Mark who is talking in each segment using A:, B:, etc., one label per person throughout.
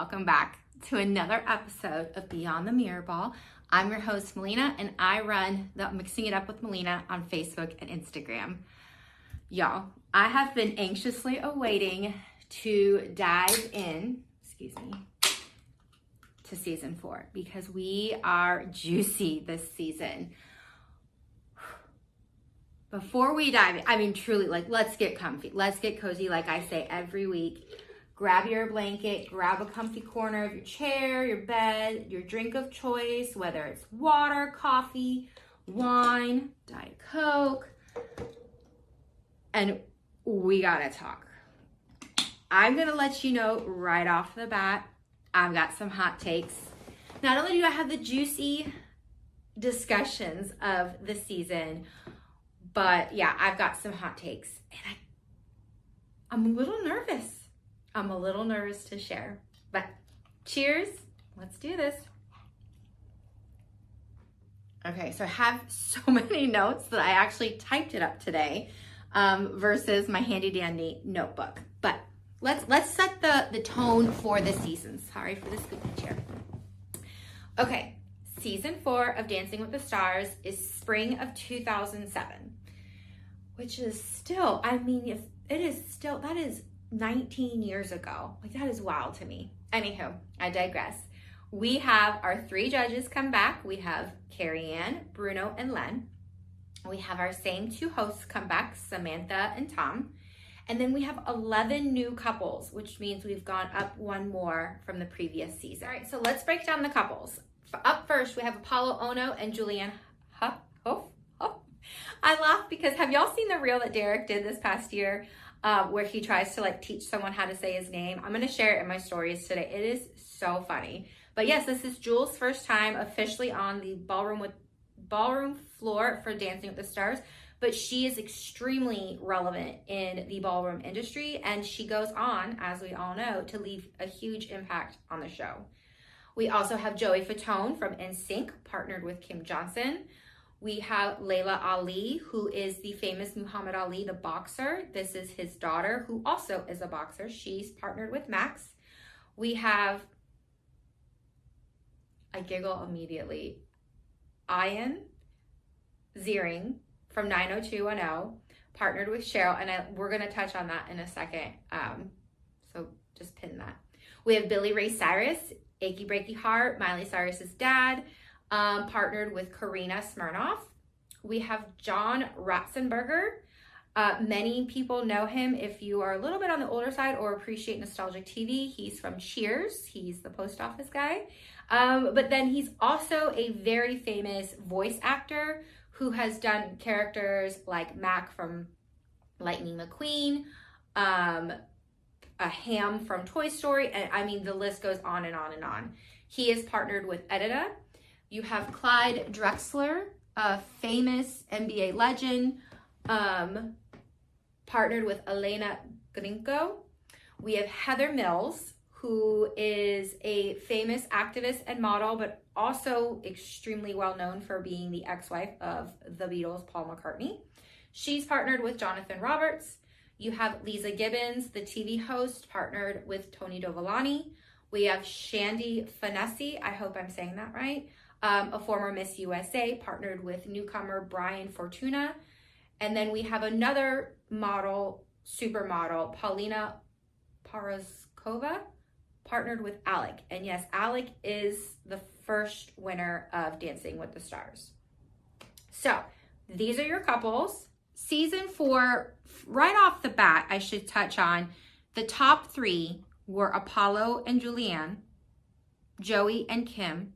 A: welcome back to another episode of Beyond the Mirror Ball. I'm your host, Melina, and I run the Mixing It Up with Melina on Facebook and Instagram. Y'all, I have been anxiously awaiting to dive in, to season 4 because we are juicy this season. Before we dive in, I mean, truly, let's get comfy. Let's get cozy, like I say every week. Grab your blanket, grab a comfy corner of your chair, your bed, your drink of choice, whether it's water, coffee, wine, Diet Coke, and we gotta talk. I'm gonna let you know right off the bat, I've got some hot takes. Not only do I have the juicy discussions of the season, but yeah, I've got some hot takes, and I'm a little nervous. I'm a little nervous to share, but cheers. Let's do this. Okay, so I have so many notes that I actually typed it up today versus my handy dandy notebook. But let's set the tone for the season. Sorry for the squeaky chair. Okay, season 4 of Dancing with the Stars is spring of 2007, which is still, I mean, that is 19 years ago. Like, that is wild to me. Anywho, I digress. We have our 3 judges come back. We have Carrie Ann, Bruno, and Len. We have our same 2 hosts come back, Samantha and Tom. And then we have 11 new couples, which means we've gone up 1 more from the previous season. All right, so let's break down the couples. Up first, we have Apolo, Ohno, and Julianne, Hough. I laugh because have y'all seen the reel that Derek did this past year? Where he tries to teach someone how to say his name. I'm going to share it in my stories today. It is so funny. But yes, this is Jules' first time officially on the ballroom floor for Dancing with the Stars, but she is extremely relevant in the ballroom industry, and she goes on, as we all know, to leave a huge impact on the show. We also have Joey Fatone from NSYNC, partnered with Kim Johnson. We have Layla Ali, who is the famous Muhammad Ali, the boxer. This is his daughter, who also is a boxer. She's partnered with Max. We have, I giggle immediately, Ian Ziering from 90210, partnered with Cheryl, and we're going to touch on that in a second, so just pin that. We have Billy Ray Cyrus, Achy Breaky Heart, Miley Cyrus's dad, partnered with Karina Smirnoff. We have John Ratzenberger. Many people know him if you are a little bit on the older side or appreciate nostalgic TV. He's from Cheers. He's the post office guy. But then he's also a very famous voice actor who has done characters like Mac from Lightning McQueen, a Ham from Toy Story, and I mean, the list goes on and on and on. He is partnered with Edita. You have Clyde Drexler, a famous NBA legend, partnered with Elena Grinko. We have Heather Mills, who is a famous activist and model, but also extremely well known for being the ex-wife of the Beatles, Paul McCartney. She's partnered with Jonathan Roberts. You have Lisa Gibbons, the TV host, partnered with Tony Dovolani. We have Shandy Fanesi, I hope I'm saying that right, a former Miss USA, partnered with newcomer Brian Fortuna. And then we have another model, supermodel, Paulina Paraskova, partnered with Alec. And yes, Alec is the first winner of Dancing with the Stars. So these are your couples. Season 4, right off the bat, I should touch on the top 3 were Apolo and Julianne, Joey and Kim,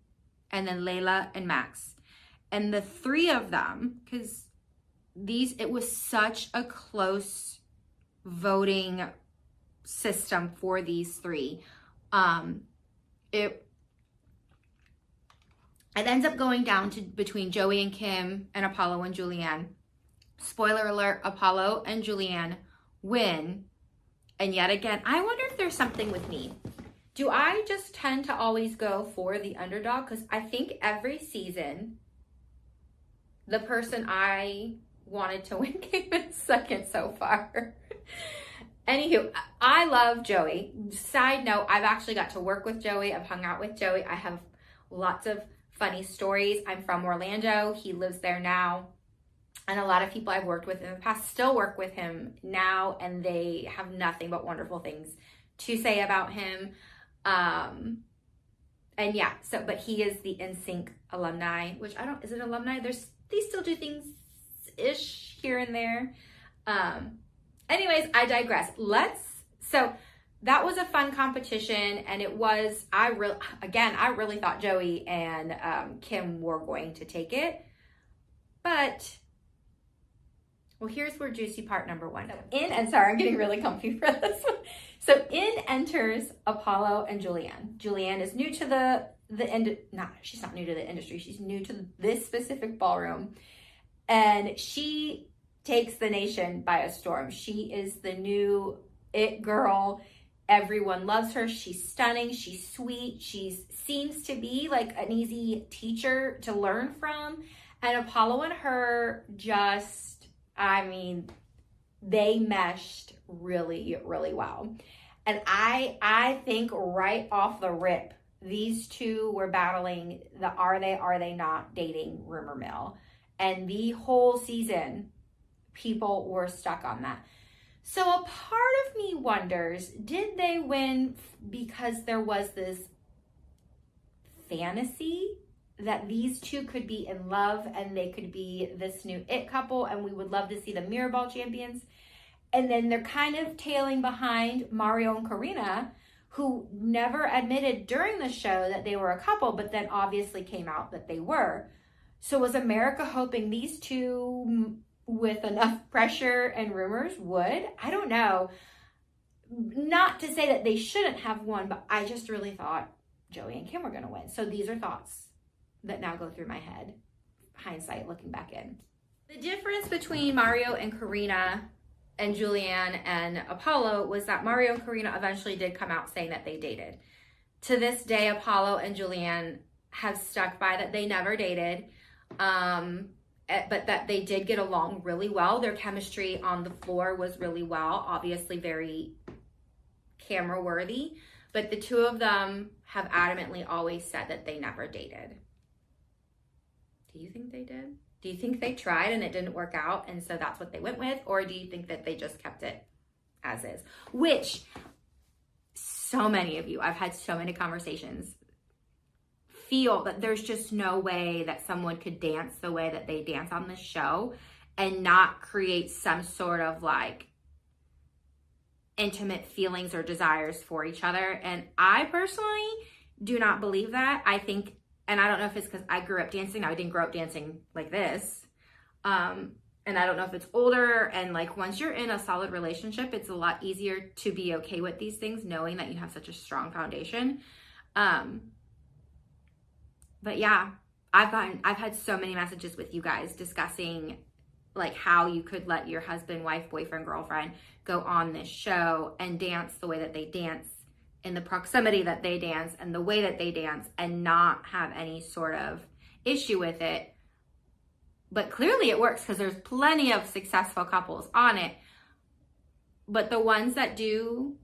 A: and then Layla and Max. And the 3 of them, because it was such a close voting system for these 3. It ends up going down to between Joey and Kim and Apolo and Julianne. Spoiler alert, Apolo and Julianne win. And yet again, I wonder if there's something with me. Do I just tend to always go for the underdog? Because I think every season, the person I wanted to win came in second so far. Anywho, I love Joey. Side note, I've actually got to work with Joey. I've hung out with Joey. I have lots of funny stories. I'm from Orlando. He lives there now. And a lot of people I've worked with in the past still work with him now, and they have nothing but wonderful things to say about him. And yeah, so, but he is the NSYNC alumni, which is it alumni? They still do things-ish here and there. Anyways, I digress. So that was a fun competition, and it was, I really thought Joey and Kim were going to take it, but, well, here's where juicy part number one. Sorry, I'm getting really comfy for this one. So in enters Apolo and Julianne. Julianne is new to she's not new to the industry. She's new to this specific ballroom, and she takes the nation by a storm. She is the new it girl. Everyone loves her. She's stunning. She's sweet. She seems to be like an easy teacher to learn from. And Apolo and her just, they meshed really, really well. And I think right off the rip, these two were battling the are they not dating rumor mill. And the whole season, people were stuck on that. So a part of me wonders, did they win because there was this fantasy that these two could be in love and they could be this new it couple and we would love to see the mirror ball champions? And then they're kind of tailing behind Mario and Karina, who never admitted during the show that they were a couple, but then obviously came out that they were. So was America hoping these two, with enough pressure and rumors, would? I don't know. Not to say that they shouldn't have won, but I just really thought Joey and Kim were going to win. So these are thoughts that now go through my head, hindsight looking back in. The difference between Mario and Karina and Julianne and Apolo was that Mario and Karina eventually did come out saying that they dated. To this day, Apolo and Julianne have stuck by that they never dated, but that they did get along really well. Their chemistry on the floor was really well, obviously very camera worthy, but the two of them have adamantly always said that they never dated. Do you think they did? Do you think they tried and it didn't work out and so that's what they went with? Or do you think that they just kept it as is? Which, so many of you, I've had so many conversations, feel that there's just no way that someone could dance the way that they dance on this show and not create some sort of like intimate feelings or desires for each other. And I personally do not believe that. I think, and I don't know if it's because I grew up dancing. I didn't grow up dancing like this. And I don't know if it's older and like once you're in a solid relationship, it's a lot easier to be okay with these things, knowing that you have such a strong foundation. But yeah, I've had so many messages with you guys discussing like how you could let your husband, wife, boyfriend, girlfriend go on this show and dance the way that they dance, in the proximity that they dance and the way that they dance, and not have any sort of issue with it. But clearly it works because there's plenty of successful couples on it. But the ones that do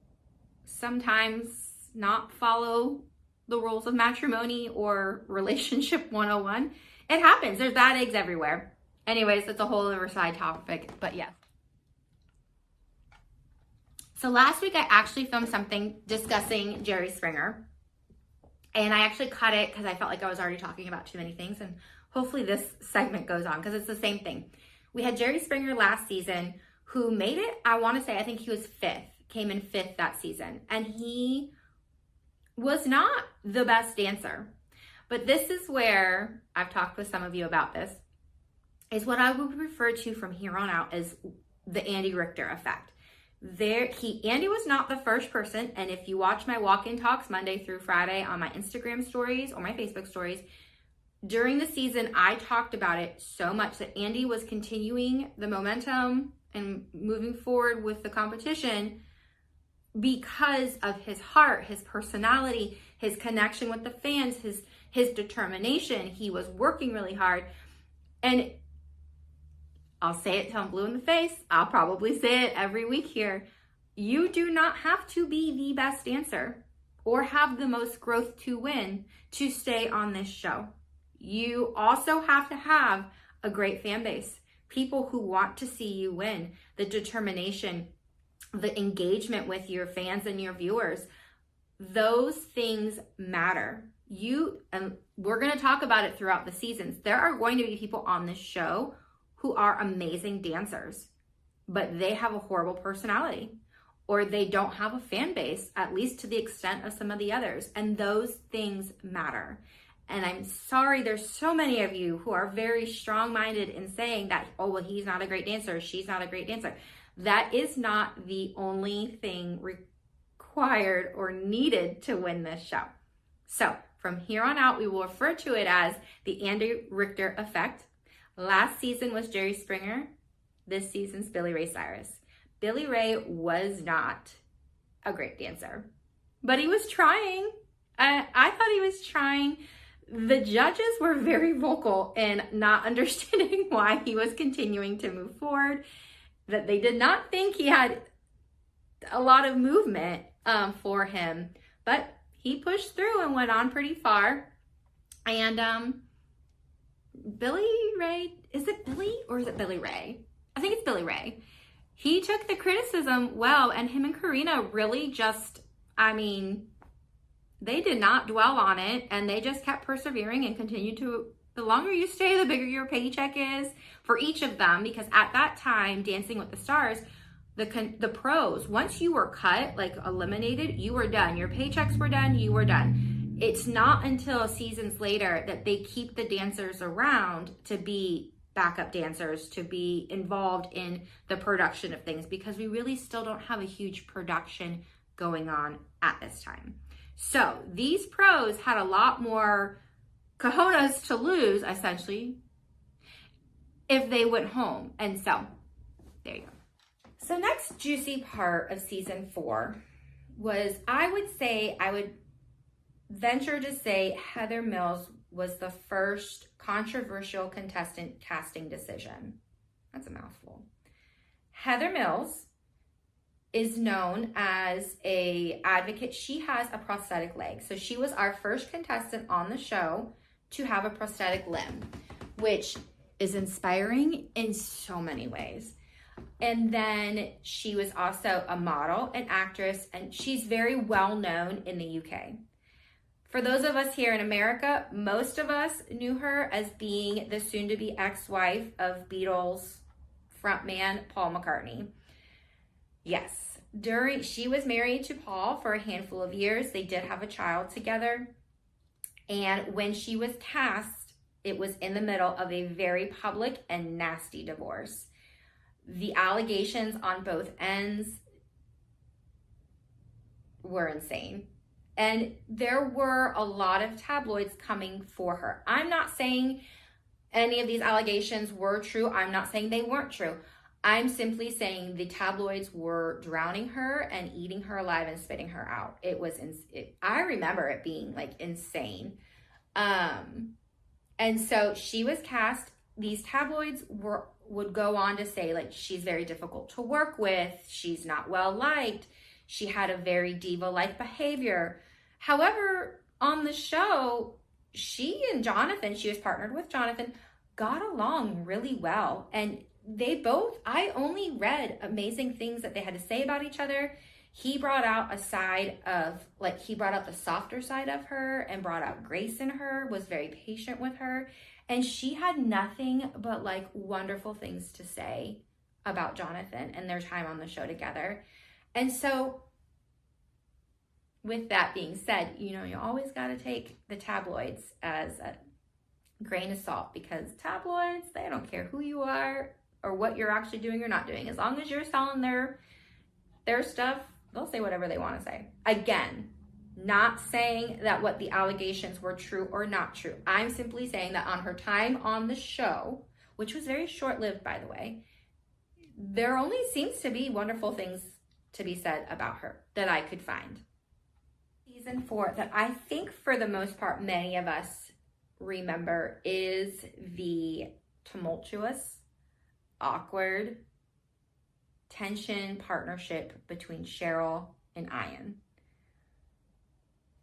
A: sometimes not follow the rules of matrimony or relationship 101, it happens. There's bad eggs everywhere. Anyways, that's a whole other side topic, but yeah. So last week I actually filmed something discussing Jerry Springer, and I actually cut it because I felt like I was already talking about too many things, and hopefully this segment goes on because it's the same thing. We had Jerry Springer last season who made it, I think he was came in fifth that season, and he was not the best dancer. But this is where I've talked with some of you about this, is what I would refer to from here on out as the Andy Richter effect. Andy was not the first person, and if you watch my walk-in talks Monday through Friday on my Instagram stories or my Facebook stories, during the season I talked about it so much that Andy was continuing the momentum and moving forward with the competition because of his heart, his personality, his connection with the fans, his determination. He was working really hard. And I'll say it till I'm blue in the face. I'll probably say it every week here. you do not have to be the best dancer or have the most growth to win to stay on this show. You also have to have a great fan base, people who want to see you win, the determination, the engagement with your fans and your viewers. Those things matter. And we're going to talk about it throughout the seasons. There are going to be people on this show who are amazing dancers, but they have a horrible personality, or they don't have a fan base, at least to the extent of some of the others. And those things matter. And I'm sorry, there's so many of you who are very strong-minded in saying that, oh, well, he's not a great dancer, she's not a great dancer. That is not the only thing required or needed to win this show. So from here on out, we will refer to it as the Andy Richter effect. Last season was Jerry Springer. This season's Billy Ray Cyrus. Billy Ray was not a great dancer, but he was trying. I thought he was trying. The judges were very vocal in not understanding why he was continuing to move forward, that they did not think he had a lot of movement for him, but he pushed through and went on pretty far. And Billy Ray, is it Billy or is it Billy Ray? I think it's Billy Ray. He took the criticism well, and him and Karina really just, they did not dwell on it, and they just kept persevering and continued to, the longer you stay, the bigger your paycheck is for each of them, because at that time, Dancing with the Stars, the pros, once you were cut, like eliminated, you were done. Your paychecks were done, you were done. It's not until seasons later that they keep the dancers around to be backup dancers, to be involved in the production of things, because we really still don't have a huge production going on at this time. So these pros had a lot more cojones to lose, essentially, if they went home. And so there you go. So next juicy part of season 4 was, I would venture to say Heather Mills was the first controversial contestant casting decision. That's a mouthful. Heather Mills is known as an advocate. She has a prosthetic leg. So she was our first contestant on the show to have a prosthetic limb, which is inspiring in so many ways. And then she was also a model, an actress, and she's very well known in the UK. For those of us here in America, most of us knew her as being the soon-to-be ex-wife of Beatles frontman Paul McCartney. Yes, she was married to Paul for a handful of years. They did have a child together. And when she was cast, it was in the middle of a very public and nasty divorce. The allegations on both ends were insane. And there were a lot of tabloids coming for her. I'm not saying any of these allegations were true. I'm not saying they weren't true. I'm simply saying the tabloids were drowning her and eating her alive and spitting her out. I remember it being like insane. And so she was cast. These tabloids would go on to say, like, she's very difficult to work with. She's not well liked. She had a very diva-like behavior. However, on the show, she and Jonathan, she was partnered with Jonathan, got along really well. And I only read amazing things that they had to say about each other. He brought out he brought out the softer side of her and brought out grace in her, was very patient with her. And she had nothing but like wonderful things to say about Jonathan and their time on the show together. And so with that being said, you always got to take the tabloids as a grain of salt, because tabloids, they don't care who you are or what you're actually doing or not doing. As long as you're selling their stuff, they'll say whatever they want to say. Again, not saying that what the allegations were true or not true. I'm simply saying that on her time on the show, which was very short-lived, by the way, there only seems to be wonderful things to be said about her that I could find. Season 4 that I think for the most part many of us remember is the tumultuous, awkward, tension partnership between Cheryl and Ian.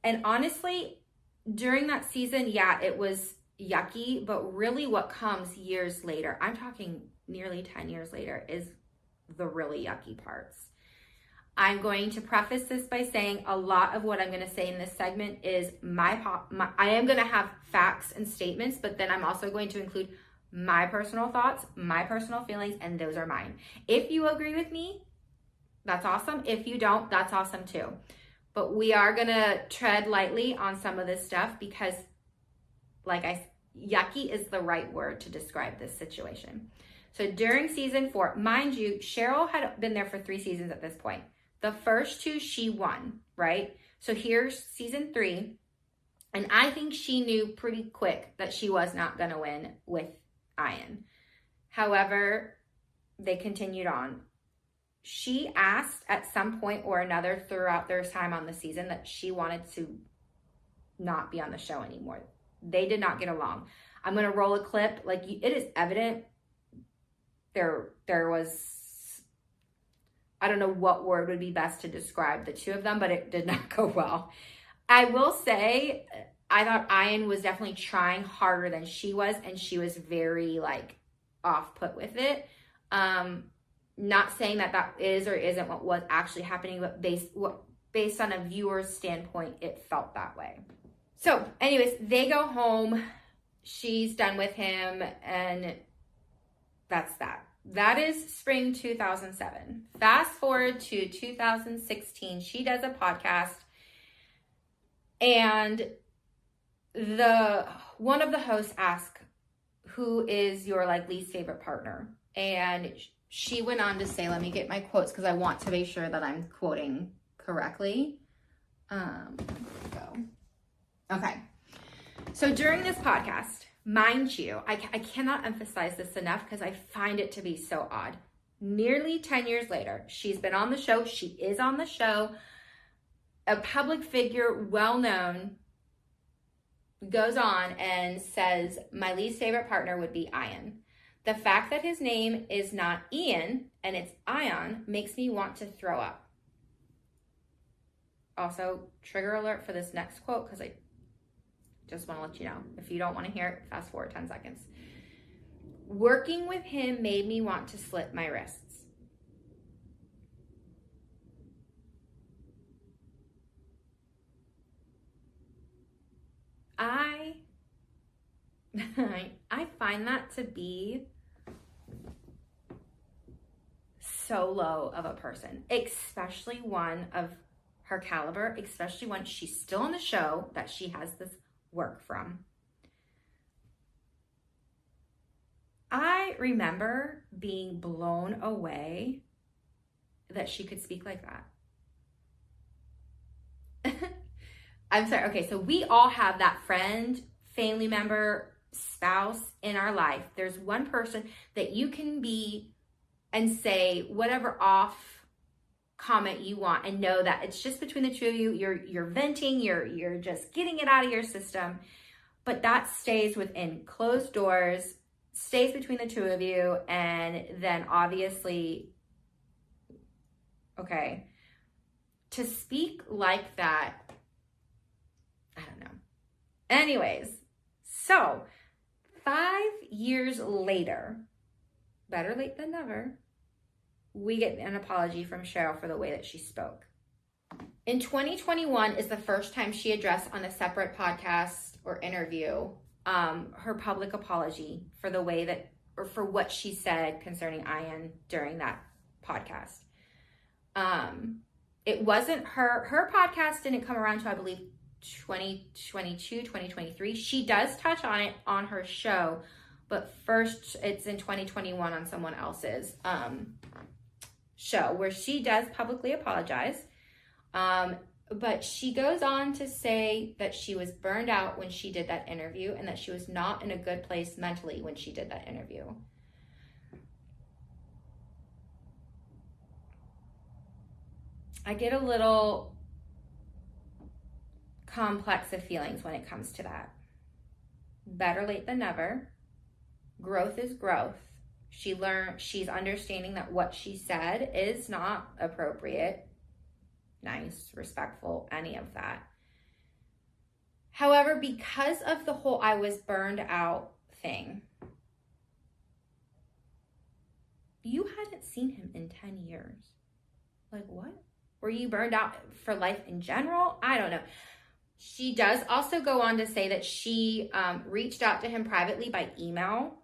A: And honestly, during that season, yeah, it was yucky, but really what comes years later, I'm talking nearly 10 years later, is the really yucky parts. I'm going to preface this by saying a lot of what I'm going to say in this segment is I am going to have facts and statements, but then I'm also going to include my personal thoughts, my personal feelings, and those are mine. If you agree with me, that's awesome. If you don't, that's awesome too. But we are going to tread lightly on some of this stuff because, yucky is the right word to describe this situation. So during season 4, mind you, Cheryl had been there for 3 seasons at this point. The first 2 she won, right? So here's season 3. And I think she knew pretty quick that she was not going to win with Ian. However, they continued on. She asked at some point or another throughout their time on the season that she wanted to not be on the show anymore. They did not get along. I'm going to roll a clip. It is evident there was, I don't know what word would be best to describe the two of them, but it did not go well. I will say, I thought Ian was definitely trying harder than she was, and she was very off-put with it. Not saying that is or isn't what was actually happening, but based on a viewer's standpoint, it felt that way. So anyways, they go home. She's done with him, and that's that. That is spring 2007. Fast forward to 2016. She does a podcast, and one of the hosts asks, who is your least favorite partner? And she went on to say, let me get my quotes because I want to make sure that I'm quoting correctly. Okay. So during this podcast, mind you, I cannot emphasize this enough because I find it to be so odd. Nearly 10 years later, she's been on the show. She is on the show. A public figure, well-known, goes on and says, my least favorite partner would be Ian. The fact that his name is not Ian and it's Ion makes me want to throw up. Also, trigger alert for this next quote because I just want to let you know. If you don't want to hear it, fast forward 10 seconds. Working with him made me want to slit my wrists. I find that to be so low of a person, especially one of her caliber, especially when she's still on the show that she has this work from. I remember being blown away that she could speak like that. I'm sorry. Okay, so we all have that friend, family member, spouse in our life. There's one person that you can be and say whatever off comment you want and know that it's just between the two of you. You're venting, you're just getting it out of your system, but that stays within closed doors, stays between the two of you, and then obviously, okay, to speak like that, I don't know. Anyways, so 5 years later, better late than never, we get an apology from Cheryl for the way that she spoke. In 2021 is the first time she addressed on a separate podcast or interview her public apology for the way that, or for what she said concerning Ian during that podcast. It wasn't her podcast didn't come around to, I believe, 2022, 2023. She does touch on it on her show, but first it's in 2021 on someone else's show where she does publicly apologize. But she goes on to say that she was burned out when she did that interview and that she was not in a good place mentally when she did that interview. I get a little complex of feelings when it comes to that. Better late than never. Growth is growth. She's understanding that what she said is not appropriate, nice, respectful, any of that. However, because of the whole I was burned out thing, you hadn't seen him in 10 years. Like, what? Were you burned out for life in general? I don't know. She does also go on to say that she reached out to him privately by email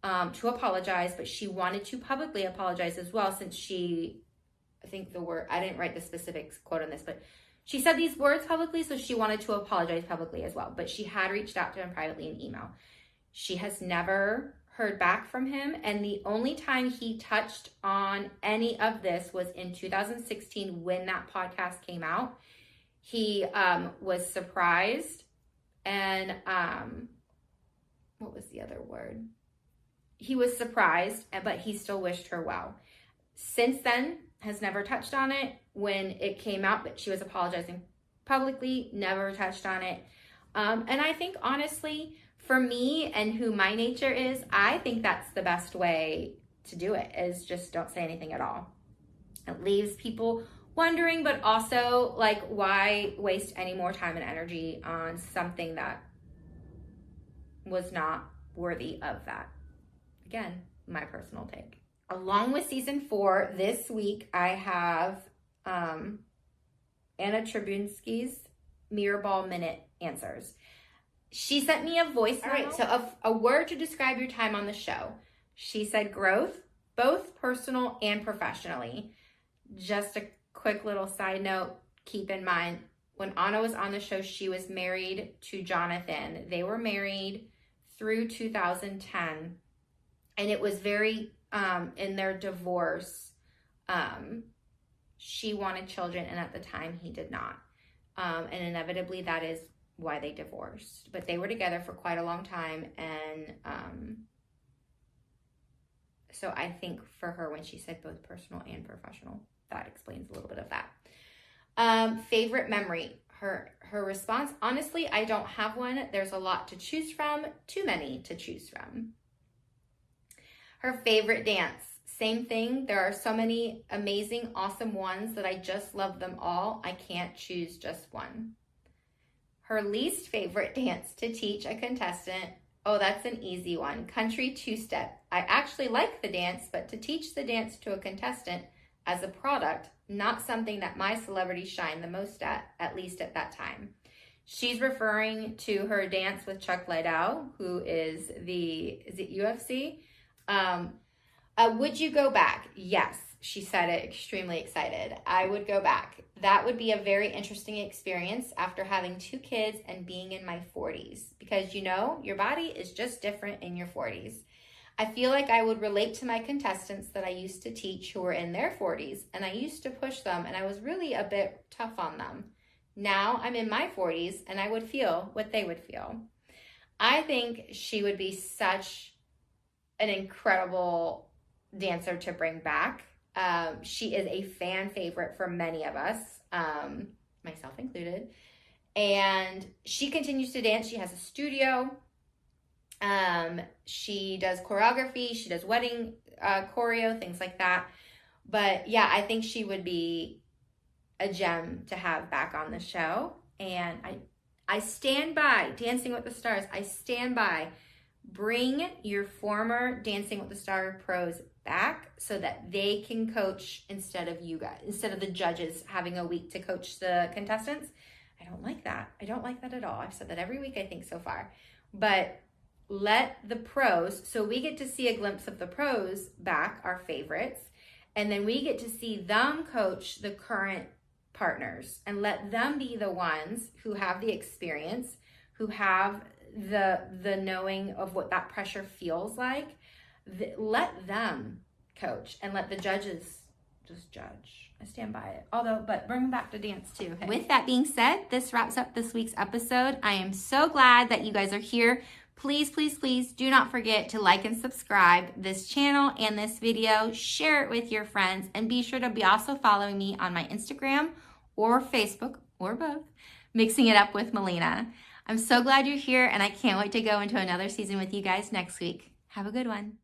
A: to apologize, but she wanted to publicly apologize as well, since she, I think the word, I didn't write the specific quote on this, but she said these words publicly, so she wanted to apologize publicly as well. But she had reached out to him privately in email. She has never heard back from him, and the only time he touched on any of this was in 2016 when that podcast came out. He was surprised, and what was the other word? He was surprised, but he still wished her well. Since then, has never touched on it. When it came out that she was apologizing publicly, never touched on it. And I think, honestly, for me and who my nature is, I think that's the best way to do it, is just don't say anything at all. It leaves people wondering, but also, like, why waste any more time and energy on something that was not worthy of that? Again, my personal take. Along with season 4, this week I have Anna Trebunskya's Mirror Ball Minute Answers. She sent me a voice. All right, so a word to describe your time on the show. She said growth, both personal and professionally. Just a quick little side note, keep in mind, when Anna was on the show, she was married to Jonathan. They were married through 2010, and it was very, in their divorce, she wanted children, and at the time he did not. And inevitably that is why they divorced. But they were together for quite a long time, and so I think for her, when she said both personal and professional, that explains a little bit of that. Favorite memory. Her response, honestly, I don't have one. There's a lot to choose from, too many to choose from. Her favorite dance, same thing. There are so many amazing, awesome ones that I just love them all. I can't choose just one. Her least favorite dance to teach a contestant, oh, that's an easy one. Country two-step. I actually like the dance, but to teach the dance to a contestant as a product, not something that my celebrities shine the most at least at that time. She's referring to her dance with Chuck Liddell, who is is it UFC? Would you go back? Yes, she said it, extremely excited. I would go back. That would be a very interesting experience after having 2 kids and being in my 40s, because you know, your body is just different in your 40s. I feel like I would relate to my contestants that I used to teach who were in their 40s, and I used to push them, and I was really a bit tough on them. Now I'm in my 40s, and I would feel what they would feel. I think she would be such an incredible dancer to bring back. She is a fan favorite for many of us, myself included. And she continues to dance. She has a studio. She does choreography. She does wedding choreo, things like that. But yeah, I think she would be a gem to have back on the show. And I stand by Dancing with the Stars. I stand by. Bring your former Dancing with the Stars pros back so that they can coach instead of you guys, instead of the judges having a week to coach the contestants. I don't like that. I don't like that at all. I've said that every week, I think, so far. But let the pros, so we get to see a glimpse of the pros back, our favorites, and then we get to see them coach the current partners and let them be the ones who have the experience, who have the knowing of what that pressure feels like. Let them coach and let the judges just judge. I stand by it. But bring them back to dance too. Okay? With that being said, this wraps up this week's episode. I am so glad that you guys are here. Please, please, please do not forget to like and subscribe this channel and this video. Share it with your friends, and be sure to be also following me on my Instagram or Facebook, or both, Mixing It Up with Melina. I'm so glad you're here, and I can't wait to go into another season with you guys next week. Have a good one.